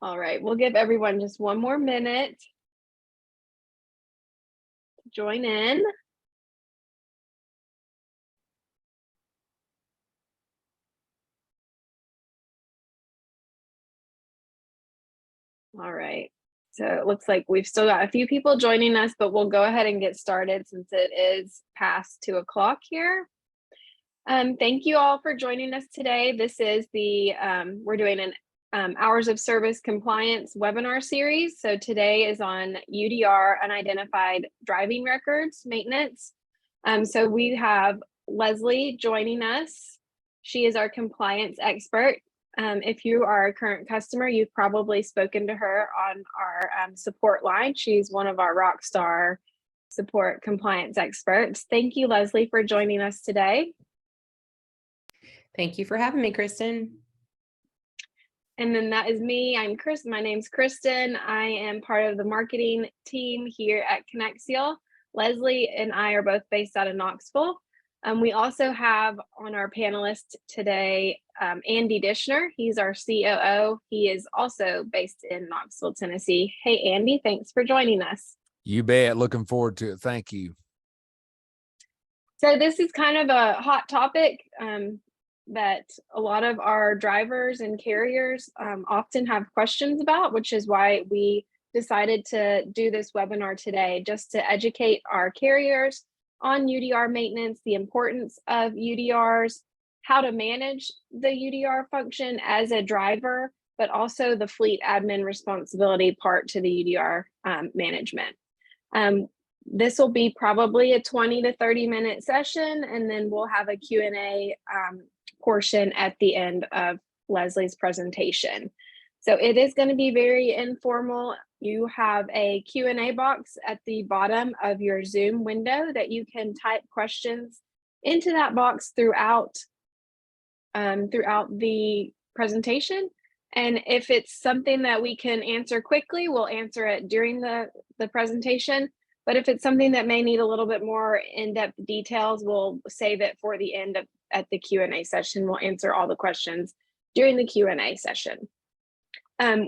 All right, we'll give everyone just one more minute to join in. All right, so it looks like we've still got a few people joining us, but we'll go ahead and get started since it is past 2 o'clock here. Thank you all for joining us today. This is the, we're doing an hours of service compliance webinar series. So today is on UDR, unidentified driving records maintenance. So we have Leslie joining us. She is our compliance expert. If you are a current customer, you've probably spoken to her on our support line. She's one of our rock star support compliance experts. Thank you, Leslie, for joining us today. Thank you for having me, Kristen. And then that is me. I'm Chris. My name's Kristen. I am part of the marketing team here at Konexial. Leslie and I are both based out of Knoxville. We also have on our panelist today, Andy Dishner. He's our COO. He is also based in Knoxville, Tennessee. Hey, Andy, thanks for joining us. You bet. Looking forward to it. Thank you. So this is kind of a hot topic that a lot of our drivers and carriers often have questions about, which is why we decided to do this webinar today, just to educate our carriers on UDR maintenance, the importance of UDRs, how to manage the UDR function as a driver, but also the fleet admin responsibility part to the UDR management. This will be probably a 20 to 30 minute session, and then we'll have a Q&A portion at the end of Leslie's presentation. So it is going to be very informal. You have a Q&A box at the bottom of your Zoom window that you can type questions into that box throughout the presentation. And if it's something that we can answer quickly, we'll answer it during the presentation. But if it's something that may need a little bit more in-depth details, we'll save it for the end at the Q&A session. We'll answer all the questions during the Q&A session.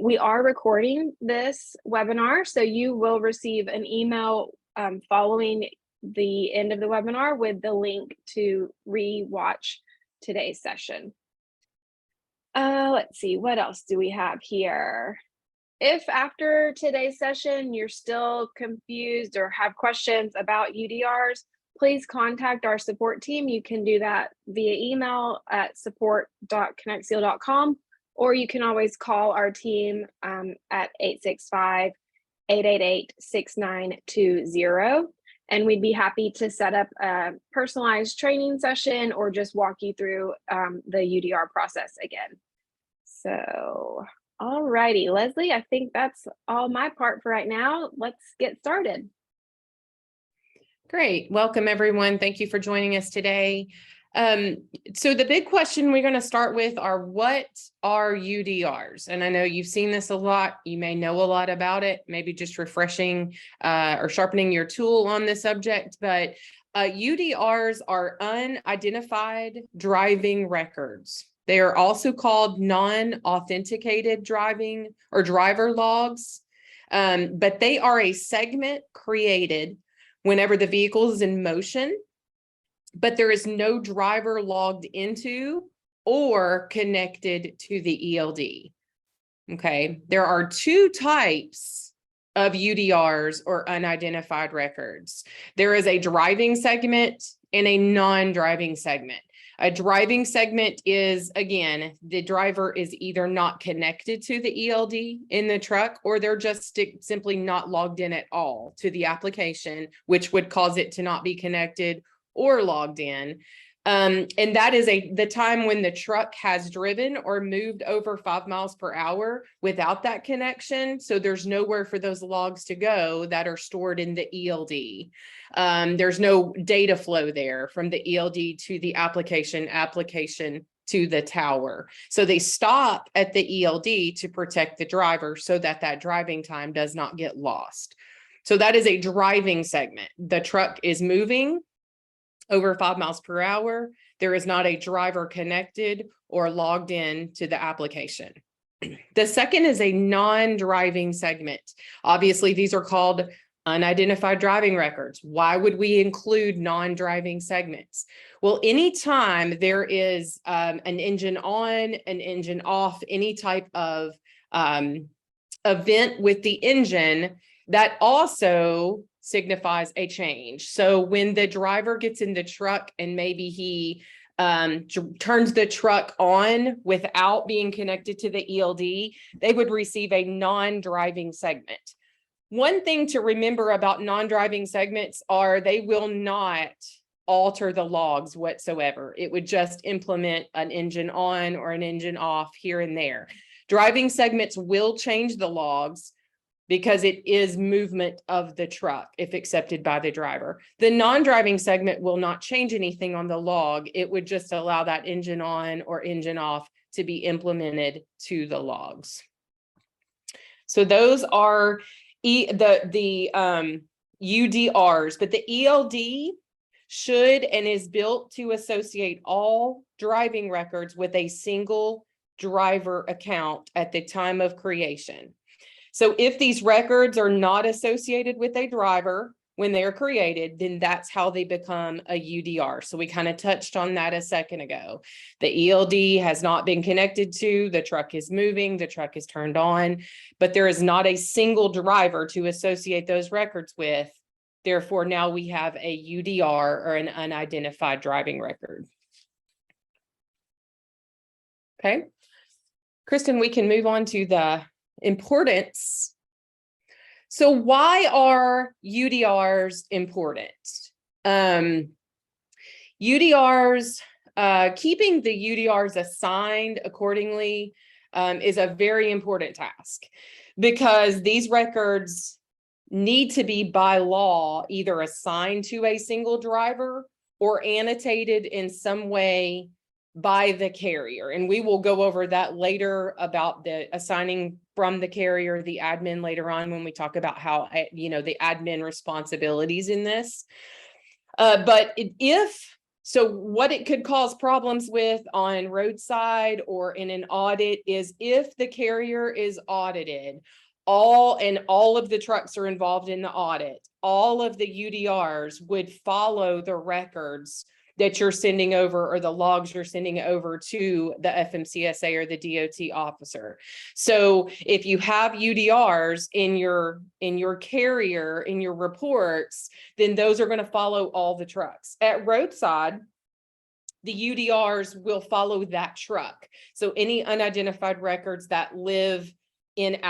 We are recording this webinar, so you will receive an email following the end of the webinar with the link to re-watch today's session. Let's see, what else do we have here? If after today's session you're still confused or have questions about UDRs, please contact our support team. You can do that via email at support.konexial.com, or you can always call our team at 865-888-6920. And we'd be happy to set up a personalized training session or just walk you through the UDR process again. So, all righty, Leslie, I think that's all my part for right now. Let's get started. Great. Welcome, everyone. Thank you for joining us today. So the big question we're going to start with are, what are UDRs? And I know you've seen this a lot. You may know a lot about it, maybe just refreshing or sharpening your tool on this subject. But UDRs are unidentified driving records. They are also called non-authenticated driving or driver logs, but they are a segment created whenever the vehicle is in motion, but there is no driver logged into or connected to the ELD. Okay, there are two types of UDRs or unidentified records. There is a driving segment and a non-driving segment. A driving segment is, again, the driver is either not connected to the ELD in the truck, or they're just simply not logged in at all to the application, which would cause it to not be connected or logged in. And that is the time when the truck has driven or moved over 5 miles per hour without that connection. So there's nowhere for those logs to go that are stored in the ELD. There's no data flow there from the ELD to the application to the tower. So they stop at the ELD to protect the driver so that that driving time does not get lost. So that is a driving segment. The truck is moving over 5 miles per hour. There is not a driver connected or logged in to the application. The second is a non-driving segment. Obviously, these are called unidentified driving records. Why would we include non-driving segments? Well, anytime there is an engine on, an engine off, any type of event with the engine, that also signifies a change. So when the driver gets in the truck and maybe he turns the truck on without being connected to the ELD, they would receive a non-driving segment. One thing to remember about non-driving segments are they will not alter the logs whatsoever. It would just implement an engine on or an engine off here and there. Driving segments will change the logs because it is movement of the truck if accepted by the driver. The non-driving segment will not change anything on the log. It would just allow that engine on or engine off to be implemented to the logs. So those are the UDRs, but the ELD should and is built to associate all driving records with a single driver account at the time of creation. So if these records are not associated with a driver when they're created, then that's how they become a UDR. So we kind of touched on that a second ago. The ELD has not been connected to, the truck is moving, the truck is turned on, but there is not a single driver to associate those records with. Therefore, now we have a UDR, or an unidentified driving record. Okay. Kristen, we can move on to the importance. So why are UDRs important? UDRs, keeping the UDRs assigned accordingly is a very important task, because these records need to be by law either assigned to a single driver or annotated in some way by the carrier. And we will go over that later about the assigning from the carrier, the admin, later on when we talk about how, the admin responsibilities in this. But so what it could cause problems with on roadside or in an audit is if the carrier is audited, all of the trucks are involved in the audit, all of the UDRs would follow the records that you're sending over, or the logs you're sending over to the FMCSA or the DOT officer. So if you have UDRs in your carrier, in your reports, then those are going to follow all the trucks. At roadside, the UDRs will follow that truck. So any unidentified records that live in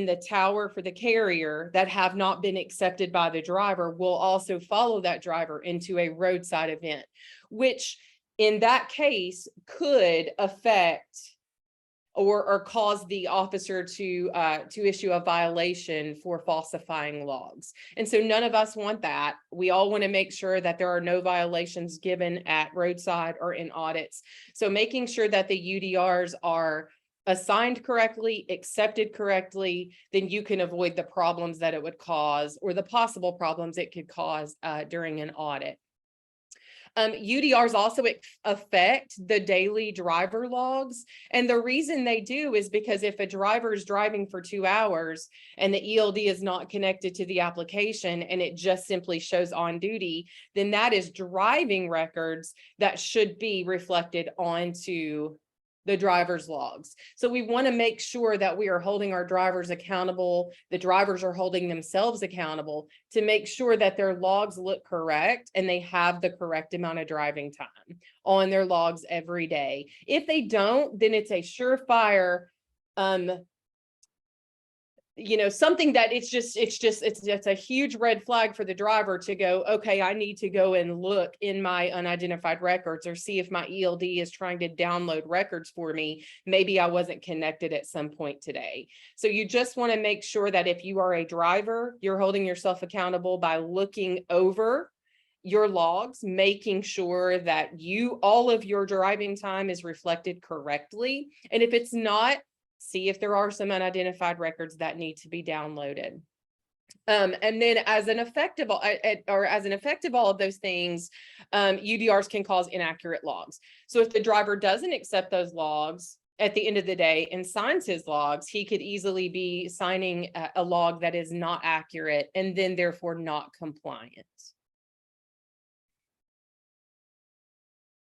the tower for the carrier that have not been accepted by the driver will also follow that driver into a roadside event, which in that case could affect or cause the officer to issue a violation for falsifying logs. And so none of us want that. We all want to make sure that there are no violations given at roadside or in audits. So making sure that the UDRs are assigned correctly, accepted correctly, then you can avoid the problems that it would cause, or the possible problems it could cause during an audit. UDRs also affect the daily driver logs. And the reason they do is because if a driver is driving for 2 hours and the ELD is not connected to the application and it just simply shows on duty, then that is driving records that should be reflected onto the driver's logs. So we want to make sure that we are holding our drivers accountable. The drivers are holding themselves accountable to make sure that their logs look correct and they have the correct amount of driving time on their logs every day. If they don't, then it's a surefire something that it's a huge red flag for the driver to go, okay, I need to go and look in my unidentified records or see if my ELD is trying to download records for me. Maybe I wasn't connected at some point today. So you just want to make sure that if you are a driver, you're holding yourself accountable by looking over your logs, making sure that all of your driving time is reflected correctly. And if it's not, see if there are some unidentified records that need to be downloaded. And then as an effect of all of those things, UDRs can cause inaccurate logs. So if the driver doesn't accept those logs at the end of the day and signs his logs, he could easily be signing a log that is not accurate and then therefore not compliant.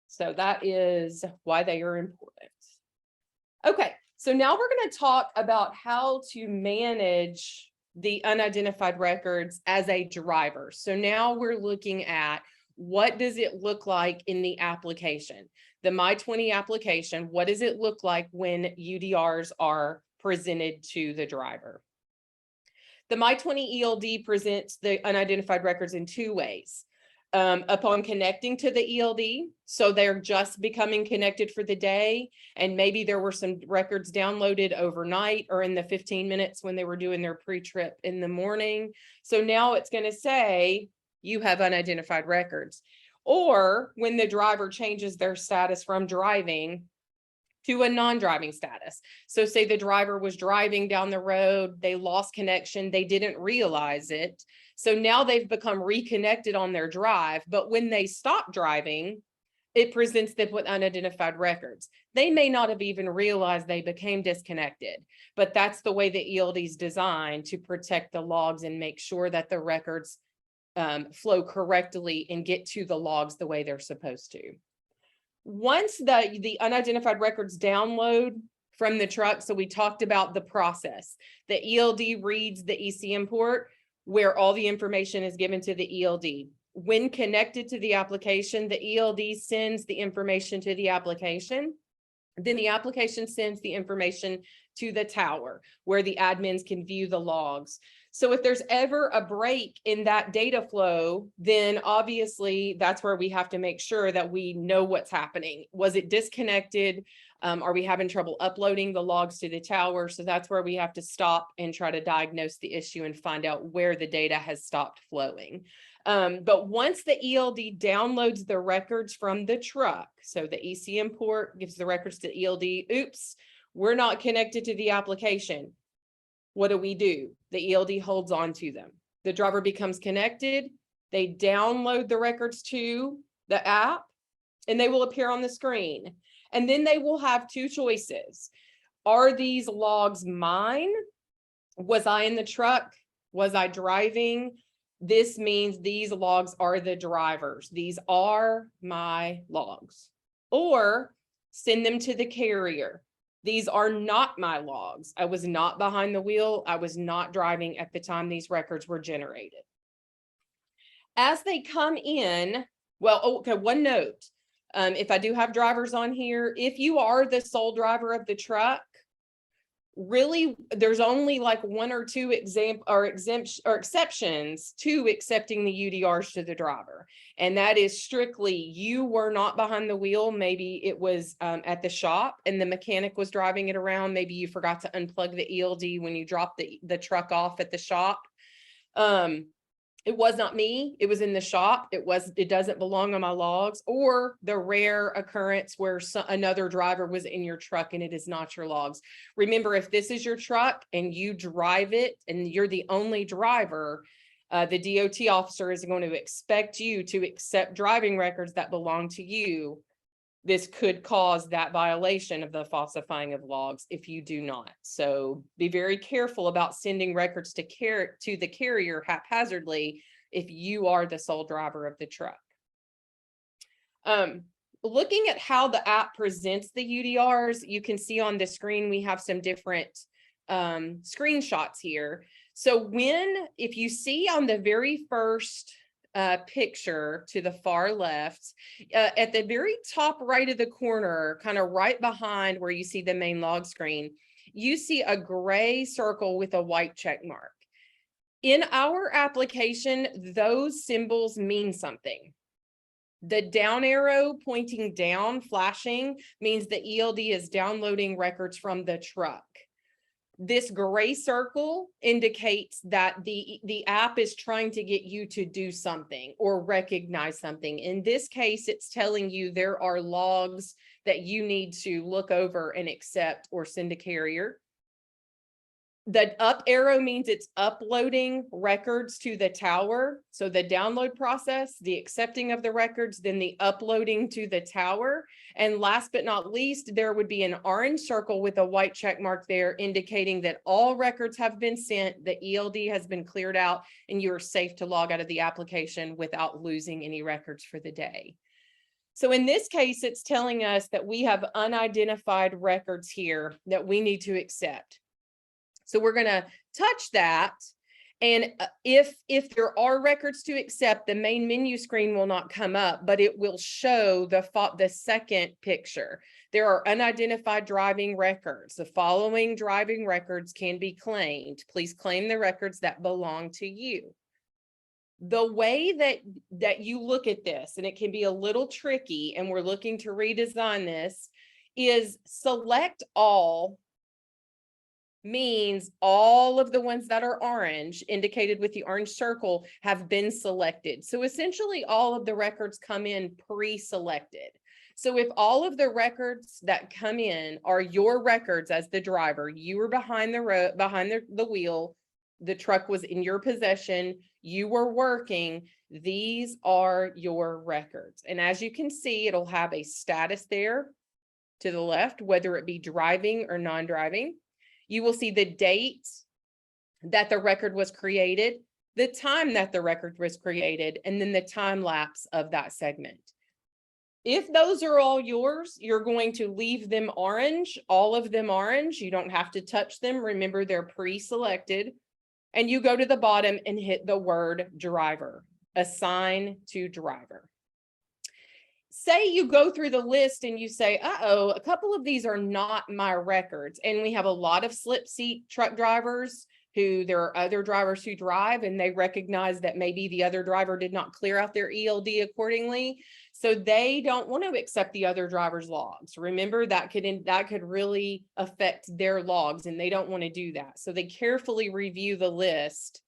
So that is why they are important. Okay, so now we're going to talk about how to manage the unidentified records as a driver. So now we're looking at what does it look like in the application? The My20 application, what does it look like when UDRs are presented to the driver? The My20 ELD presents the unidentified records in two ways. Upon connecting to the ELD, so they're just becoming connected for the day, and maybe there were some records downloaded overnight or in the 15 minutes when they were doing their pre-trip in the morning. So now it's going to say you have unidentified records. Or when the driver changes their status from driving to a non-driving status. So say the driver was driving down the road, they lost connection, they didn't realize it. So now they've become reconnected on their drive, but when they stop driving, it presents them with unidentified records. They may not have even realized they became disconnected, but that's the way the ELD is designed to protect the logs and make sure that the records flow correctly and get to the logs the way they're supposed to. Once the unidentified records download from the truck, so we talked about the process. The ELD reads the EC import where all the information is given to the ELD. When connected to the application, the ELD sends the information to the application. Then the application sends the information to the tower where the admins can view the logs. So if there's ever a break in that data flow, then obviously that's where we have to make sure that we know what's happening. Was it disconnected? Are we having trouble uploading the logs to the tower? So that's where we have to stop and try to diagnose the issue and find out where the data has stopped flowing. But once the ELD downloads the records from the truck, so the EC import gives the records to ELD, oops, we're not connected to the application. What do? The ELD holds on to them. The driver becomes connected. They download the records to the app and they will appear on the screen. And then they will have two choices. Are these logs mine? Was I in the truck? Was I driving? This means these logs are the drivers. These are my logs. Or send them to the carrier. These are not my logs. I was not behind the wheel. I was not driving at the time these records were generated. As they come in, well, okay, one note. If I do have drivers on here, if you are the sole driver of the truck, really, there's only like one or two exceptions to accepting the UDRs to the driver. And that is strictly you were not behind the wheel. Maybe it was at the shop and the mechanic was driving it around. Maybe you forgot to unplug the ELD when you dropped the truck off at the shop. It was not me. It was in the shop. It doesn't belong on my logs. Or the rare occurrence where another driver was in your truck and it is not your logs. Remember, if this is your truck and you drive it and you're the only driver, the DOT officer is going to expect you to accept driving records that belong to you. This could cause that violation of the falsifying of logs if you do not. So be very careful about sending records to the carrier haphazardly if you are the sole driver of the truck. Looking at how the app presents the UDRs, you can see on the screen we have some different screenshots here. So if you see on the very first picture to the far left, at the very top right of the corner, kind of right behind where you see the main log screen, you see a gray circle with a white check mark. In our application, those symbols mean something. The down arrow pointing down, flashing, means the ELD is downloading records from the truck. This gray circle indicates that the app is trying to get you to do something or recognize something. In this case, it's telling you there are logs that you need to look over and accept or send a carrier. The up arrow means it's uploading records to the tower. So the download process, the accepting of the records, then the uploading to the tower. And last but not least, there would be an orange circle with a white check mark there indicating that all records have been sent, the ELD has been cleared out, and you are safe to log out of the application without losing any records for the day. So in this case, it's telling us that we have unidentified records here that we need to accept. So we're going to touch that. And if there are records to accept, the main menu screen will not come up, but it will show the second picture. There are unidentified driving records. The following driving records can be claimed. Please claim the records that belong to you. The way that you look at this, and it can be a little tricky, and we're looking to redesign this, is select all means all of the ones that are orange, indicated with the orange circle, have been selected. So essentially all of the records come in pre-selected. So if all of the records that come in are your records as the driver, you were behind the road, behind the wheel, the truck was in your possession, you were working, these are your records. And as you can see, it'll have a status there to the left, whether it be driving or non-driving. You will see the date that the record was created, the time that the record was created, and then the time lapse of that segment. If those are all yours, you're going to leave them orange, all of them orange. You don't have to touch them. Remember, they're pre-selected. And you go to the bottom and hit the word driver, assign to driver. Say you go through the list and you say, uh-oh, a couple of these are not my records. And we have a lot of slip seat truck drivers who there are other drivers who drive and they recognize that maybe the other driver did not clear out their ELD accordingly. So they don't want to accept the other driver's logs. Remember, that could really affect their logs and they don't want to do that. So they carefully review the list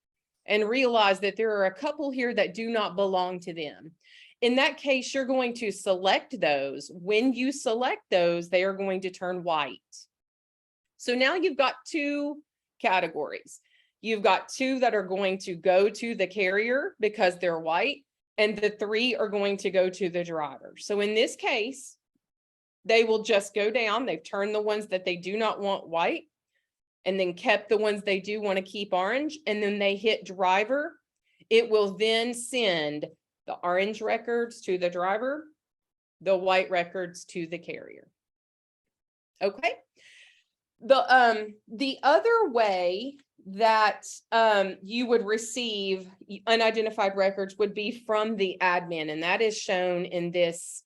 and realize that there are a couple here that do not belong to them. In that case, you're going to select those. When you select those, they are going to turn white. So now you've got two categories. You've got two that are going to go to the carrier because they're white, and the three are going to go to the driver. So in this case, they will just go down. They've turned the ones that they do not want white and then kept the ones they do want to keep orange. And then they hit driver. It will then send the orange records to the driver, the white records to the carrier. Okay. The other way that you would receive unidentified records would be from the admin, and that is shown in this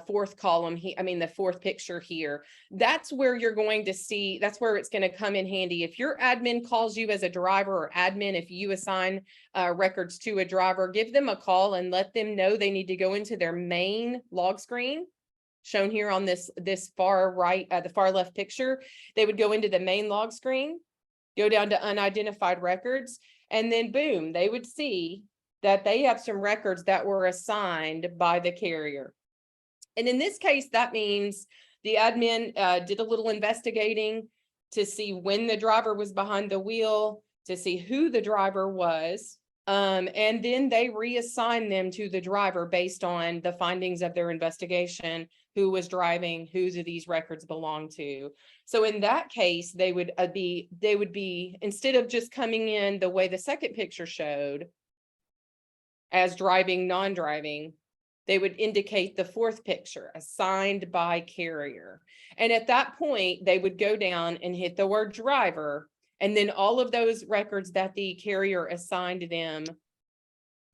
fourth column here. I mean, the fourth picture here. That's where you're going to see, that's where it's going to come in handy. If your admin calls you as a driver, or admin, if you assign records to a driver, give them a call and let them know they need to go into their main log screen, shown here on this far right, the far left picture. They would go into the main log screen, go down to unidentified records, and then boom, they would see that they have some records that were assigned by the carrier. And in this case, that means the admin did a little investigating to see when the driver was behind the wheel, to see who the driver was, and then they reassign them to the driver based on the findings of their investigation, who was driving, who do these records belong to. So in that case, they would be, instead of just coming in the way the second picture showed as driving, non-driving, they would indicate the fourth picture, assigned by carrier. And at that point, they would go down and hit the word driver, and then all of those records that the carrier assigned them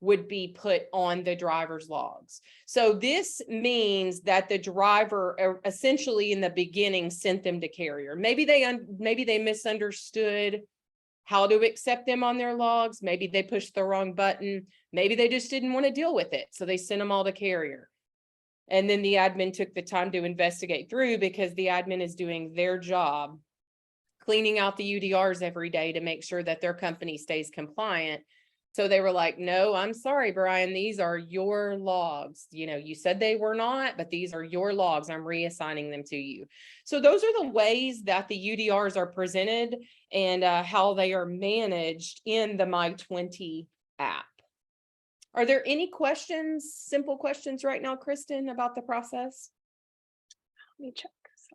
would be put on the driver's logs. So this means that the driver essentially in the beginning sent them to carrier. Maybe they misunderstood how to accept them on their logs. Maybe they pushed the wrong button. Maybe they just didn't want to deal with it. So they sent them all to carrier. And then the admin took the time to investigate through, because the admin is doing their job, cleaning out the UDRs every day to make sure that their company stays compliant, So they were like, no, I'm sorry, Brian, these are your logs. You know, you said they were not, but these are your logs. I'm reassigning them to you. So those are the ways that the UDRs are presented and how they are managed in the My20 app. Are there any questions, simple questions right now, Kristen, about the process? Let me check.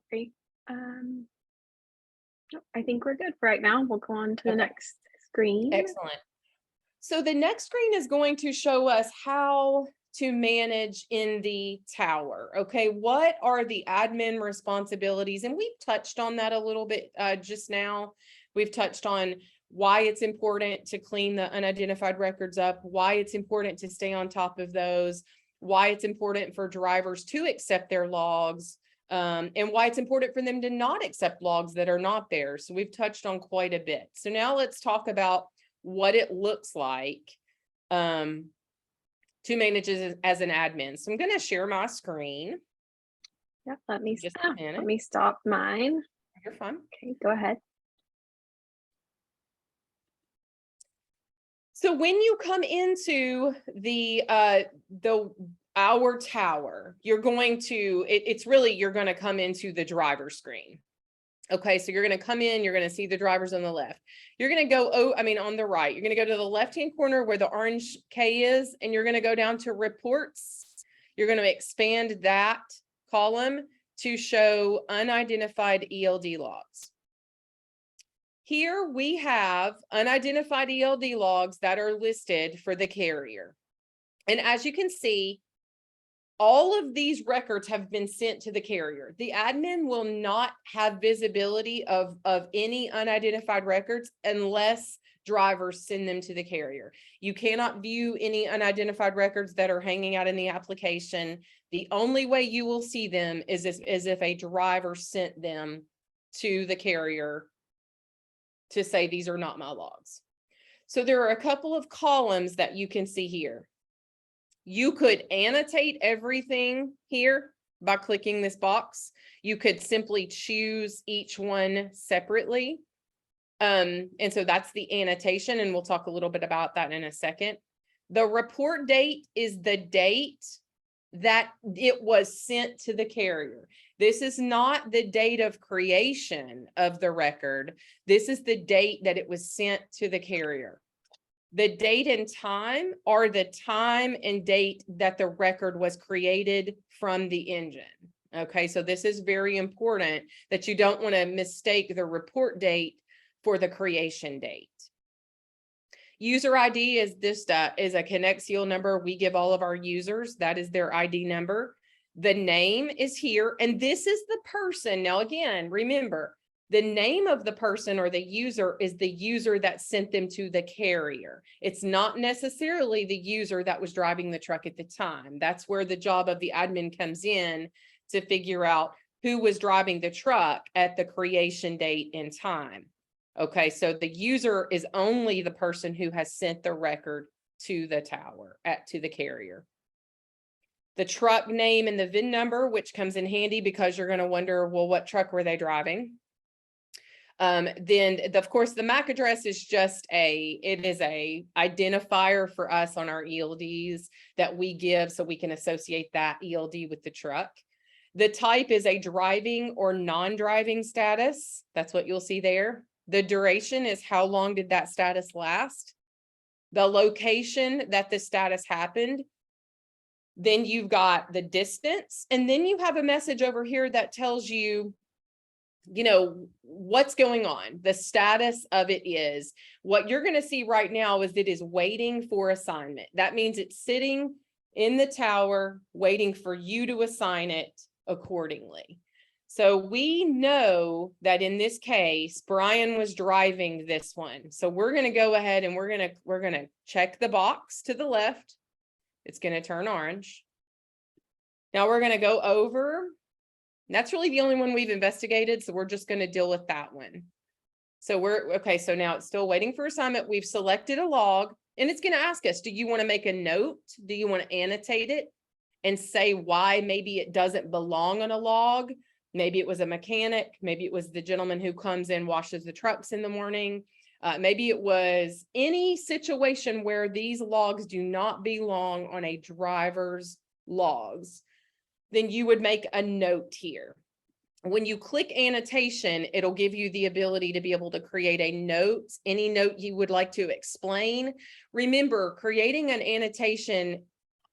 Sorry. No, I think we're good for right now. We'll go on to the next screen. Excellent. So the next screen is going to show us how to manage in the tower. Okay, what are the admin responsibilities? And we've touched on that a little bit just now. We've touched on why it's important to clean the unidentified records up, why it's important to stay on top of those, why it's important for drivers to accept their logs, and why it's important for them to not accept logs that are not there. So we've touched on quite a bit. So now let's talk about what it looks like to manage as an admin. So I'm going to share my screen. Yep, let me Just a minute. let me stop mine. You're fine. Okay, go ahead. So when you come into our tower, you're going to you're going to come into the driver screen. Okay, so you're going to come in, you're going to see the drivers on the left. You're going to go, on the right. You're going to go to the left-hand corner where the orange K is, and you're going to go down to reports. You're going to expand that column to show unidentified ELD logs. Here we have unidentified ELD logs that are listed for the carrier. And as you can see, all of these records have been sent to the carrier. The admin will not have visibility of any unidentified records unless drivers send them to the carrier. You cannot view any unidentified records that are hanging out in the application. The only way you will see them is if a driver sent them to the carrier to say, these are not my logs. So there are a couple of columns that you can see here. You could annotate everything here by clicking this box. You could simply choose each one separately. And so that's the annotation, and we'll talk a little bit about that in a second. The report date is the date that it was sent to the carrier. This is not the date of creation of the record. This is the date that it was sent to the carrier. The date and time are the time and date that the record was created from the engine. Okay, so this is very important that you don't want to mistake the report date for the creation date. User ID is this is a Konexial number we give all of our users. That is their ID number. The name is here, and this is the person. Now, again, remember, the name of the person or the user is the user that sent them to the carrier. It's not necessarily the user that was driving the truck at the time. That's where the job of the admin comes in to figure out who was driving the truck at the creation date and time. Okay, so the user is only the person who has sent the record to the tower, to the carrier. The truck name and the VIN number, which comes in handy because you're going to wonder, well, what truck were they driving? Then of course the MAC address is just it is a identifier for us on our ELDs that we give so we can associate that ELD with the truck. The type is a driving or non-driving status. That's what you'll see there. The duration is how long did that status last? The location that the status happened. Then you've got the distance, and then you have a message over here that tells you, what's going on. The status of it is what you're going to see right now is it is waiting for assignment. That means it's sitting in the tower waiting for you to assign it accordingly. So we know that in this case, Brian was driving this one. So we're going to go ahead and we're going to check the box to the left. It's going to turn orange. Now we're going to go over. That's really the only one we've investigated. So we're just going to deal with that one. So okay. So now it's still waiting for assignment. We've selected a log, and it's going to ask us, do you want to make a note? Do you want to annotate it and say why maybe it doesn't belong on a log? Maybe it was a mechanic. Maybe it was the gentleman who comes in, washes the trucks in the morning. Maybe it was any situation where these logs do not belong on a driver's logs. Then you would make a note here. When you click annotation, it'll give you the ability to be able to create a note, any note you would like to explain. Remember, creating an annotation,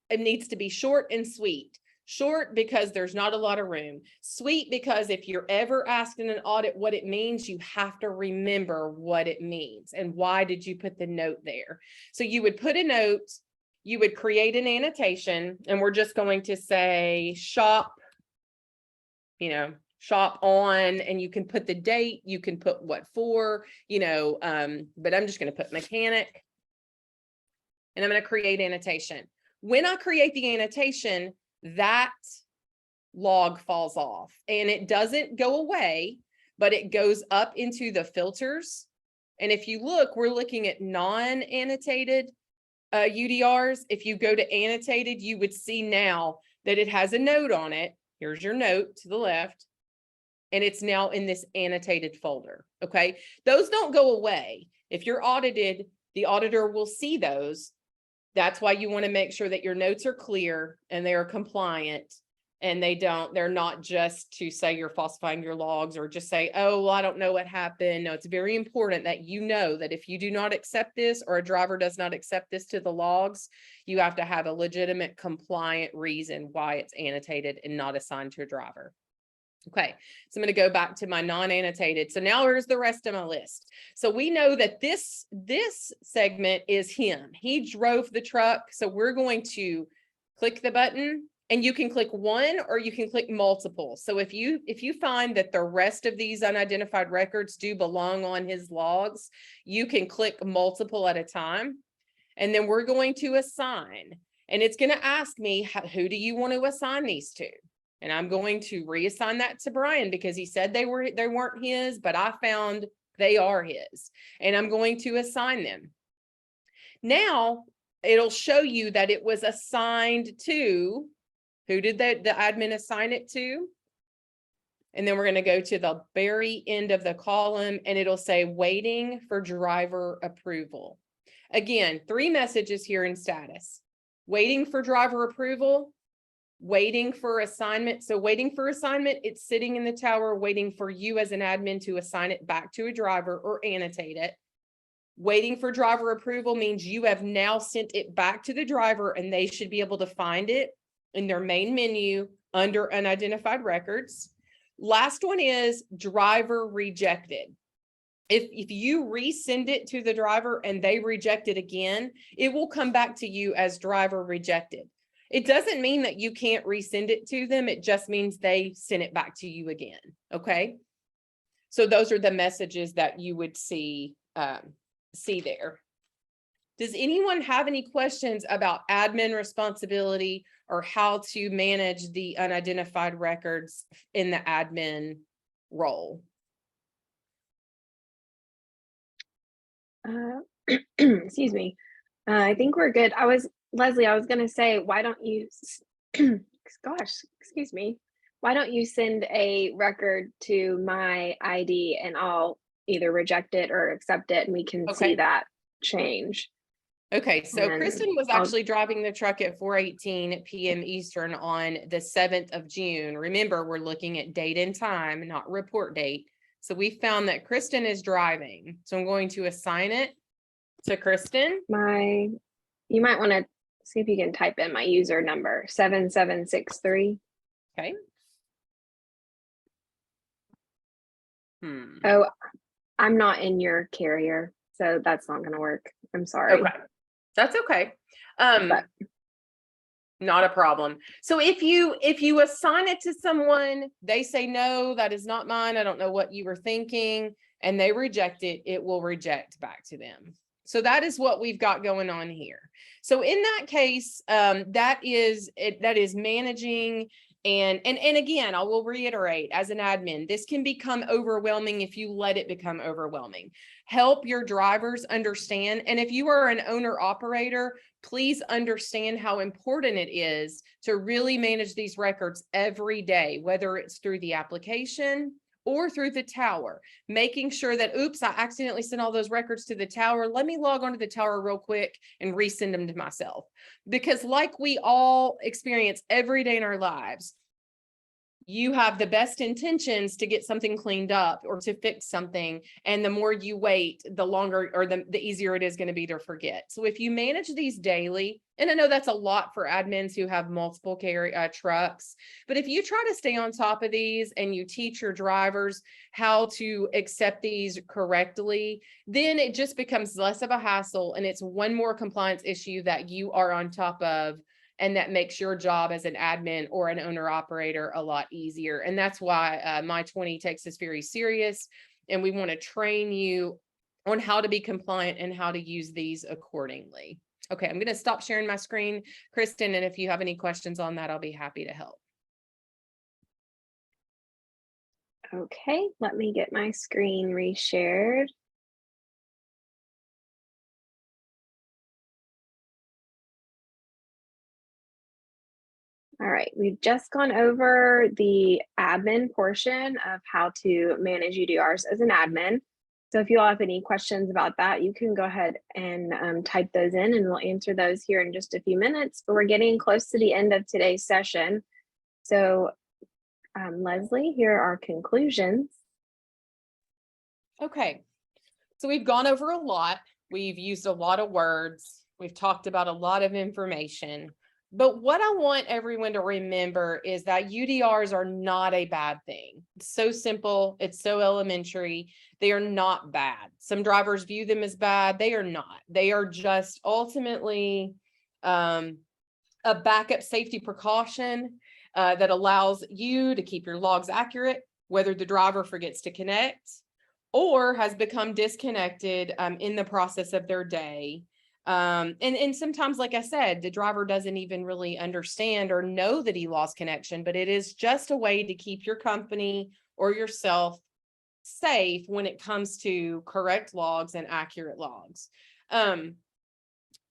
it needs to be short and sweet. Short because there's not a lot of room. Sweet because if you're ever asked in an audit what it means, you have to remember what it means and why did you put the note there. So you would put a note, you would create an annotation, and we're just going to say shop, shop on, and you can put the date, you can put what for, but I'm just going to put mechanic, and I'm going to create annotation. When I create the annotation, that log falls off and it doesn't go away, but it goes up into the filters. And if you look, we're looking at non-annotated UDRs. If you go to annotated, you would see now that it has a note on it. Here's your note to the left. And it's now in this annotated folder. Okay. Those don't go away. If you're audited, the auditor will see those. That's why you want to make sure that your notes are clear and they are compliant, and they're not just to say you're falsifying your logs or just say, oh, well, I don't know what happened. No, it's very important that you know that if you do not accept this or a driver does not accept this to the logs, you have to have a legitimate compliant reason why it's annotated and not assigned to a driver. Okay, so I'm going to go back to my non-annotated. So now here's the rest of my list. So we know that this segment is him. He drove the truck. So we're going to click the button, and you can click one or you can click multiple. So if you find that the rest of these unidentified records do belong on his logs, you can click multiple at a time. And then we're going to assign, and it's going to ask me, who do you want to assign these to? And I'm going to reassign that to Brian because he said they weren't his, but I found they are his. And I'm going to assign them. Now it'll show you that it was assigned to, who did the admin assign it to? And then we're going to go to the very end of the column and it'll say waiting for driver approval. Again, 3 messages here in status. Waiting for driver approval. Waiting for assignment. So waiting for assignment, it's sitting in the tower waiting for you as an admin to assign it back to a driver or annotate it. Waiting for driver approval means you have now sent it back to the driver and they should be able to find it in their main menu under unidentified records. Last one is driver rejected. If you resend it to the driver and they reject it again, it will come back to you as driver rejected. It doesn't mean that you can't resend it to them. It just means they send it back to you again. Okay. So those are the messages that you would see there. Does anyone have any questions about admin responsibility or how to manage the unidentified records in the admin role? Excuse me. I think we're good. Leslie, I was going to say, why don't you, excuse me. Why don't you send a record to my ID and I'll either reject it or accept it and we can see that change. Okay, so Kristen was actually driving the truck at 4:18 p.m. Eastern on the 7th of June. Remember, we're looking at date and time, not report date. So we found that Kristen is driving. So I'm going to assign it to Kristen. You might want to see if you can type in my user number, 7763. Okay. Oh, I'm not in your carrier, so that's not going to work. I'm sorry. Okay. That's okay. Not a problem. So if you assign it to someone, they say, no, that is not mine. I don't know what you were thinking, and they reject it, it will reject back to them. So that is what we've got going on here. So in that case, that is managing. And again, I will reiterate, as an admin, this can become overwhelming if you let it become overwhelming. Help your drivers understand. And if you are an owner operator, please understand how important it is to really manage these records every day, whether it's through the application or through the tower, making sure that, oops, I accidentally sent all those records to the tower. Let me log onto the tower real quick and resend them to myself. Because like we all experience every day in our lives, you have the best intentions to get something cleaned up or to fix something. And the more you wait, the longer or the easier it is going to be to forget. So if you manage these daily, and I know that's a lot for admins who have multiple trucks, but if you try to stay on top of these and you teach your drivers how to accept these correctly, then it just becomes less of a hassle. And it's one more compliance issue that you are on top of. And that makes your job as an admin or an owner operator a lot easier. And that's why My20 takes this very serious. And we want to train you on how to be compliant and how to use these accordingly. Okay, I'm going to stop sharing my screen, Kristen. And if you have any questions on that, I'll be happy to help. Okay, let me get my screen reshared. All right, we've just gone over the admin portion of how to manage UDRs as an admin. So if you all have any questions about that, you can go ahead and type those in and we'll answer those here in just a few minutes, but we're getting close to the end of today's session. So Leslie, here are our conclusions. Okay, so we've gone over a lot. We've used a lot of words. We've talked about a lot of information. But what I want everyone to remember is that UDRs are not a bad thing. It's so simple. It's so elementary. They are not bad. Some drivers view them as bad. They are not. They are just ultimately a backup safety precaution that allows you to keep your logs accurate, whether the driver forgets to connect or has become disconnected in the process of their day. And sometimes, like I said, the driver doesn't even really understand or know that he lost connection, but it is just a way to keep your company or yourself safe when it comes to correct logs and accurate logs.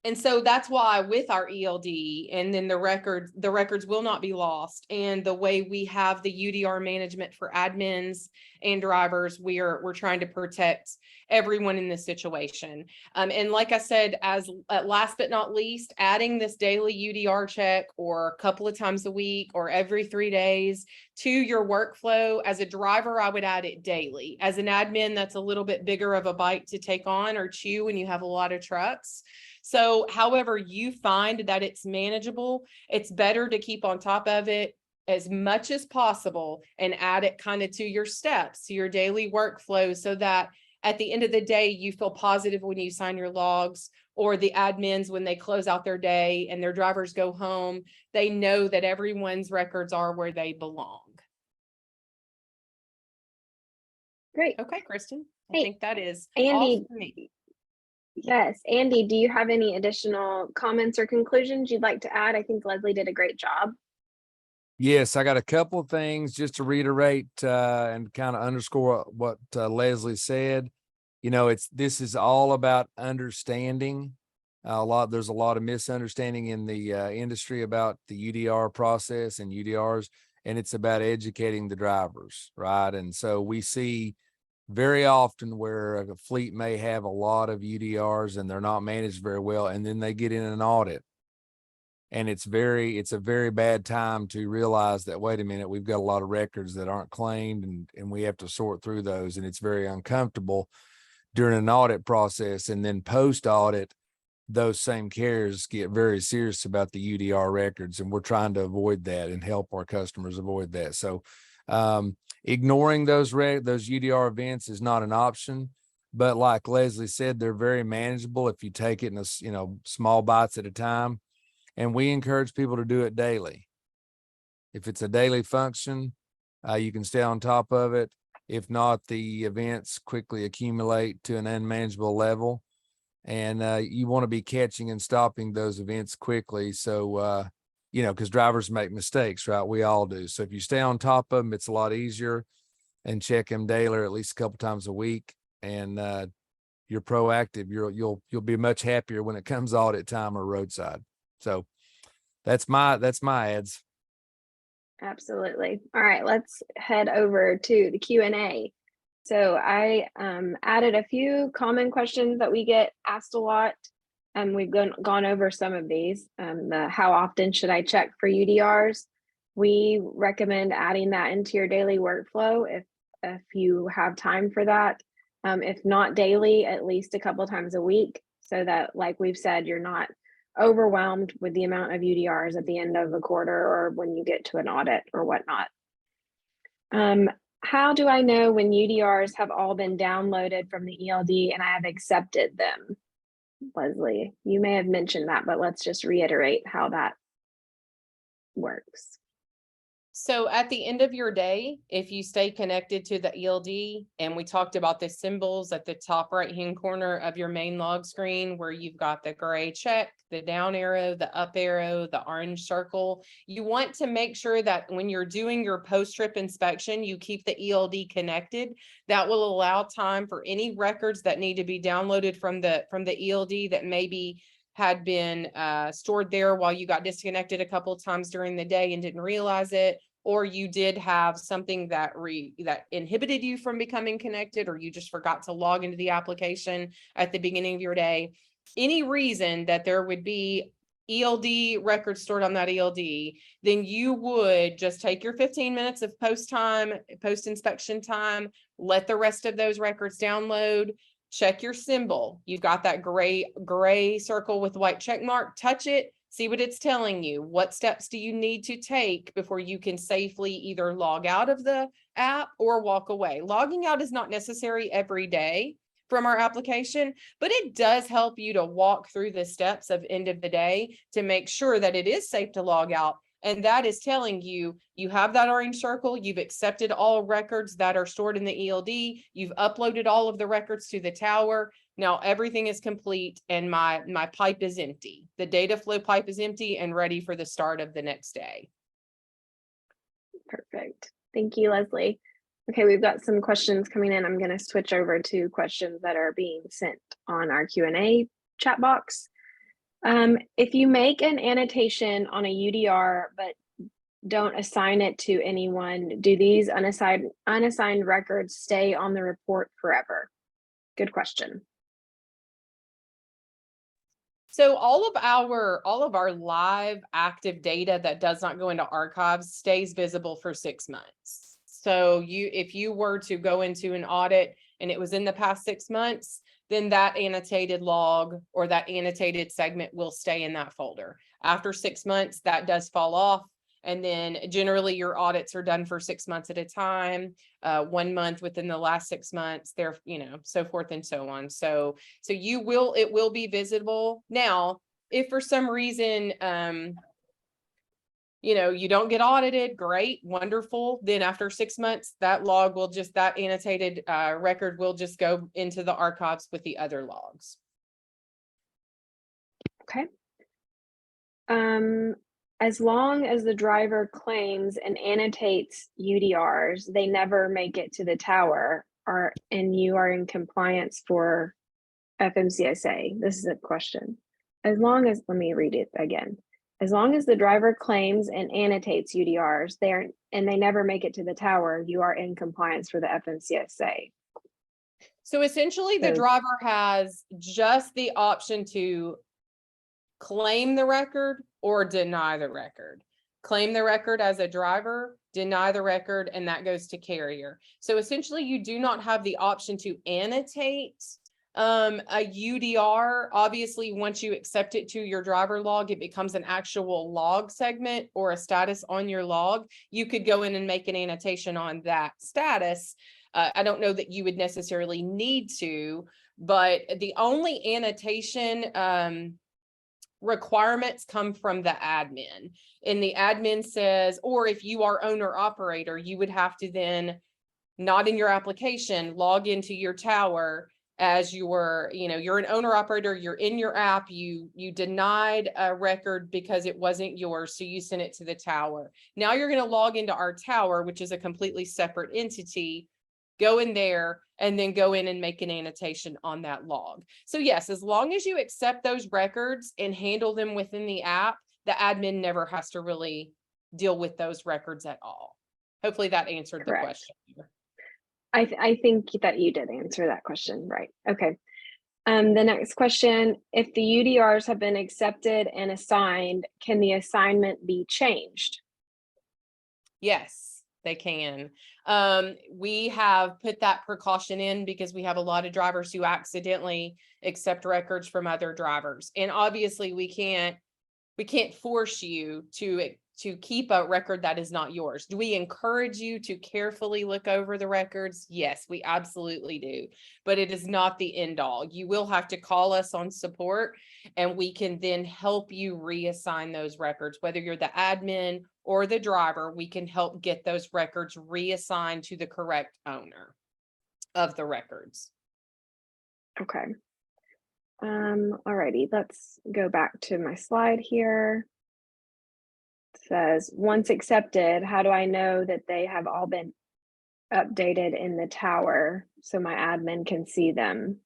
And so that's why with our ELD and then the records will not be lost. And the way we have the UDR management for admins and drivers, we're trying to protect everyone in this situation. And like I said, as last but not least, adding this daily UDR check or a couple of times a week or every 3 days to your workflow. As a driver, I would add it daily. As an admin, that's a little bit bigger of a bite to take on or chew when you have a lot of trucks. So however you find that it's manageable, it's better to keep on top of it as much as possible and add it kind of to your steps, to your daily workflow, so that at the end of the day, you feel positive when you sign your logs, or the admins, when they close out their day and their drivers go home, they know that everyone's records are where they belong. Great. Okay, Kristen, Hey, I think that is Andy. all for me. Yes, Andy, do you have any additional comments or conclusions you'd like to add? I think Leslie did a great job. Yes, I got a couple of things just to reiterate and kind of underscore what Leslie said. You know, this is all about understanding. There's a lot of misunderstanding in the industry about the UDR process and UDRs, and it's about educating the drivers, right? And so we see very often where a fleet may have a lot of UDRs and they're not managed very well, and then they get in an audit. And it's a very bad time to realize that, wait a minute, we've got a lot of records that aren't claimed and we have to sort through those. And it's very uncomfortable during an audit process. And then post audit, those same carriers get very serious about the UDR records. And we're trying to avoid that and help our customers avoid that. So ignoring those UDR events is not an option, but like Leslie said, they're very manageable if you take it in small bites at a time. And we encourage people to do it daily. If it's a daily function, you can stay on top of it. If not, the events quickly accumulate to an unmanageable level, and you want to be catching and stopping those events quickly. So, because drivers make mistakes, right? We all do. So if you stay on top of them, it's a lot easier, and check them daily or at least a couple times a week. And you're proactive. You'll be much happier when it comes audit time or roadside. So that's my ads. Absolutely. All right, let's head over to the Q&A. So I added a few common questions that we get asked a lot. We've gone over some of these. The how often should I check for UDRs? We recommend adding that into your daily workflow if you have time for that. If not daily, at least a couple times a week, so that, like we've said, you're not overwhelmed with the amount of UDRs at the end of the quarter or when you get to an audit or whatnot. How do I know when UDRs have all been downloaded from the ELD and I have accepted them? Leslie, you may have mentioned that, but let's just reiterate how that works. So at the end of your day, if you stay connected to the ELD, and we talked about the symbols at the top right-hand corner of your main log screen, where you've got the gray check, the down arrow, the up arrow, the orange circle, you want to make sure that when you're doing your post-trip inspection, you keep the ELD connected. That will allow time for any records that need to be downloaded from the ELD that maybe had been stored there while you got disconnected a couple of times during the day and didn't realize it, or you did have something that inhibited you from becoming connected, or you just forgot to log into the application at the beginning of your day. Any reason that there would be ELD records stored on that ELD, then you would just take your 15 minutes of post inspection time, let the rest of those records download, check your symbol. You've got that gray circle with white check mark, touch it, see what it's telling you. What steps do you need to take before you can safely either log out of the app or walk away? Logging out is not necessary every day from our application, but it does help you to walk through the steps of end of the day to make sure that it is safe to log out. And that is telling you, you have that orange circle, you've accepted all records that are stored in the ELD, you've uploaded all of the records to the tower. Now everything is complete and my pipe is empty. The data flow pipe is empty and ready for the start of the next day. Perfect. Thank you, Leslie. Okay, we've got some questions coming in. I'm going to switch over to questions that are being sent on our Q&A chat box. If you make an annotation on a UDR but don't assign it to anyone, do these unassigned records stay on the report forever? Good question. So all of our live active data that does not go into archives stays visible for 6 months. So if you were to go into an audit and it was in the past 6 months, then that annotated log or that annotated segment will stay in that folder. After 6 months, that does fall off. And then generally your audits are done for 6 months at a time, 1 month within the last 6 months, there, so forth and so on. So it will be visible. Now, if for some reason, you don't get audited, great, wonderful. Then after 6 months, that annotated record will just go into the archives with the other logs. Okay. As long as the driver claims and annotates UDRs, they never make it to the tower, and you are in compliance for FMCSA. This is a question. Let me read it again. As long as the driver claims and annotates UDRs, they never make it to the tower, you are in compliance for the FMCSA. So essentially, the driver has just the option to claim the record or deny the record. Claim the record as a driver, deny the record, and that goes to carrier. So essentially, you do not have the option to annotate a UDR. Obviously, once you accept it to your driver log, it becomes an actual log segment or a status on your log. You could go in and make an annotation on that status. I don't know that you would necessarily need to, but the only annotation requirements come from the admin, and the admin says, or if you are owner operator, you would have to then, not in your application, log into your tower as you're an owner operator, you're in your app, you denied a record because it wasn't yours, so you sent it to the tower. Now you're going to log into our tower, which is a completely separate entity, go in there and then go in and make an annotation on that log. So yes, as long as you accept those records and handle them within the app, the admin never has to really deal with those records at all. Hopefully that answered the Correct. question. I think that you did answer that question, right? Okay. The next question, if the UDRs have been accepted and assigned, can the assignment be changed? Yes, they can. We have put that precaution in because we have a lot of drivers who accidentally accept records from other drivers. And obviously we can't force you to keep a record that is not yours. Do we encourage you to carefully look over the records? Yes, we absolutely do. But it is not the end all. You will have to call us on support and we can then help you reassign those records. Whether you're the admin or the driver, we can help get those records reassigned to the correct owner of the records. Okay. Alrighty, let's go back to my slide here. It says, once accepted, how do I know that they have all been updated in the tower so my admin can see them?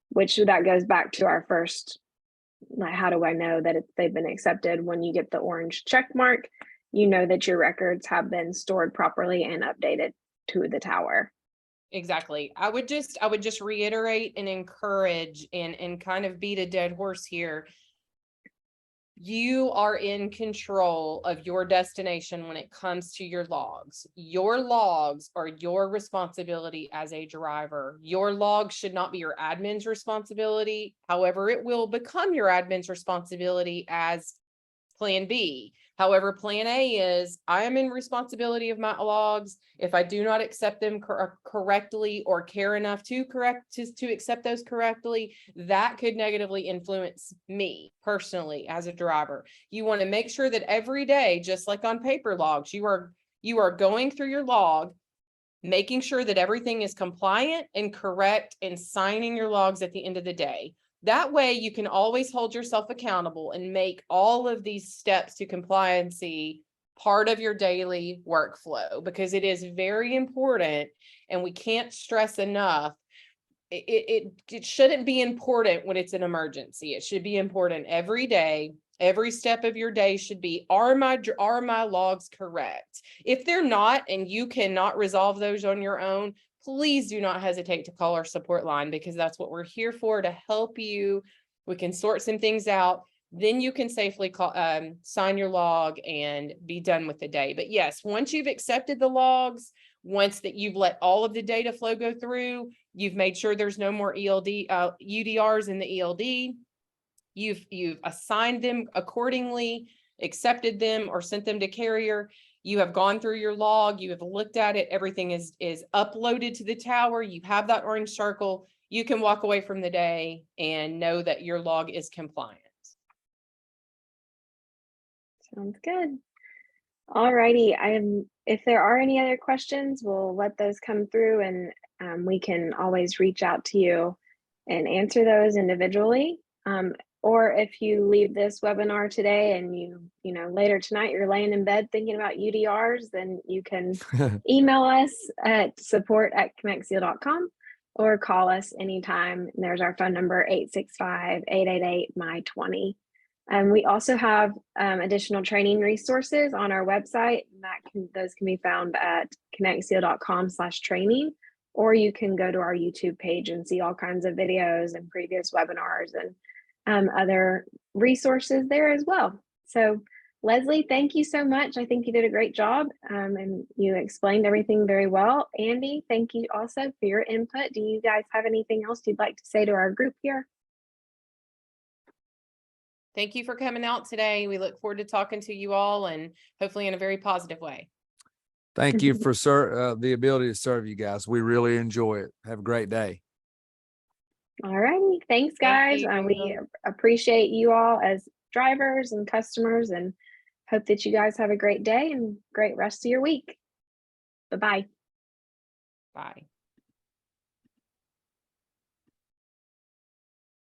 Which that goes back to our first, like, how do I know that they've been accepted? When you get the orange check mark, you know that your records have been stored properly and updated to the tower. Exactly. I would just reiterate and encourage and kind of beat a dead horse here. You are in control of your destination when it comes to your logs. Your logs are your responsibility as a driver. Your logs should not be your admin's responsibility. However, it will become your admin's responsibility as Plan B. However, Plan A is I am in responsibility of my logs. If I do not accept them correctly or care enough to accept those correctly, that could negatively influence me personally as a driver. You want to make sure that every day, just like on paper logs, you are going through your log, making sure that everything is compliant and correct, and signing your logs at the end of the day. That way you can always hold yourself accountable and make all of these steps to compliancy part of your daily workflow, because it is very important and we can't stress enough. It shouldn't be important when it's an emergency. It should be important every day. Every step of your day should be, are my logs correct? If they're not, and you cannot resolve those on your own, please do not hesitate to call our support line, because that's what we're here for, to help you. We can sort some things out. Then you can safely sign your log and be done with the day. But yes, once you've accepted the logs, once that you've let all of the data flow go through, you've made sure there's no more UDRs in the ELD, you've assigned them accordingly, accepted them or sent them to carrier, you have gone through your log, you have looked at it, everything is uploaded to the tower, you have that orange circle, you can walk away from the day and know that your log is compliant. Sounds good. All righty. If there are any other questions, we'll let those come through, and we can always reach out to you and answer those individually. Or if you leave this webinar today and you know, later tonight you're laying in bed thinking about UDRs, then you can email us at support@konexial.com or call us anytime. There's our phone number, 865-888-My20. We also have additional training resources on our website. Those can be found at konexial.com/training, or you can go to our YouTube page and see all kinds of videos and previous webinars and other resources there as well. So Leslie, thank you so much. I think you did a great job, and you explained everything very well. Andy, thank you also for your input. Do you guys have anything else you'd like to say to our group here? Thank you for coming out today. We look forward to talking to you all, and hopefully in a very positive way. Thank you for the ability to serve you guys. We really enjoy it. Have a great day. All righty. Thanks, guys. We appreciate you all as drivers and customers, and hope that you guys have a great day and great rest of your week. Bye-bye. Bye.